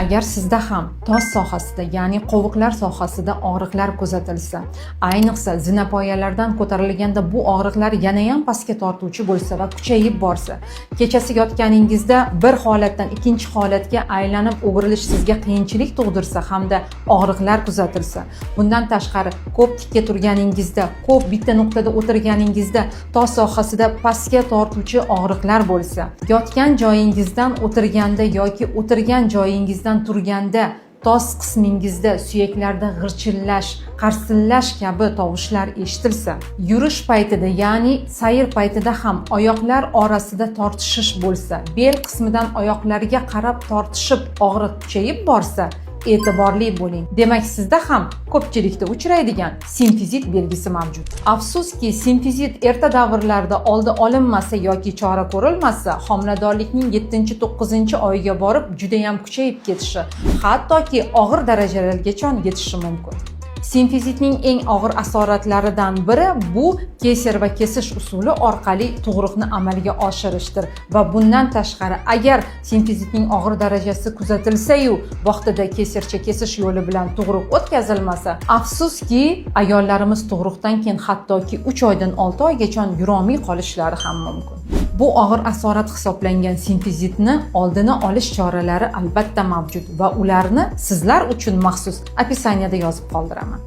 Agar sizda ham tos sohasida, ya'ni qovuqlar sohasida og'riqlar kuzatilsa, ayniqsa zinapoyalardan ko'tarilganda bu og'riqlar yana ham pastga tortuvchi bo'lsa va kuchayib borsa, kechasi yotganingizda bir holatdan ikkinchi holatga aylanib o'girilish sizga qiyinchilik tug'dirsa hamda og'riqlar kuzatilsa, bundan tashqari ko'p tikka turganingizda, ko'p bitta nuqtada o'tirganingizda tos sohasida pastga tortuvchi og'riqlar bo'lsa, yotgan joyingizdan o'tirganda yoki o'tirgan joyingizdan turganda tos qismingizda suyaklarda g'irchillash, qarsillash kabi tovushlar eshitilsa, yurish paytida, ya'ni sayr paytida ham oyoqlar orasida tortishish bo'lsa, bel qismidan oyoqlarga qarab tortishib og'riq kuchayib borsa, e'tiborli bo'ling. Demak, sizda ham ko'pchilikda uchraydigan simfizit belgisi mavjud. Afsuski, simfizit erta davrlarda oldi olinmasa yoki chora ko'rilmasa, homiladorlikning 7-9 oyiga borib juda ham kuchayib ketishi, hattoki og'ir darajalargacha yetishi mumkin. Simfizitning eng og'ir asoratlaridan biri bu keser va kesish usuli orqali tug'ruqni amalga oshirishdir va bundan tashqari, agar simfizitning og'ir darajasi kuzatilsa-yu, vaqtida kesircha kesish yo'li bilan tug'ruq o'tkazilmasa, afsuski, ayollarimiz tug'ruqdan keyin hattoki 3 oydan 6 oygacha yurolmay qolishlari ham mumkin. Bu og'ir asorat hisoblangan simfizitni oldini olish choralari albatta mavjud va ularni sizlar uchun maxsus opisaniyada yozib qoldiraman.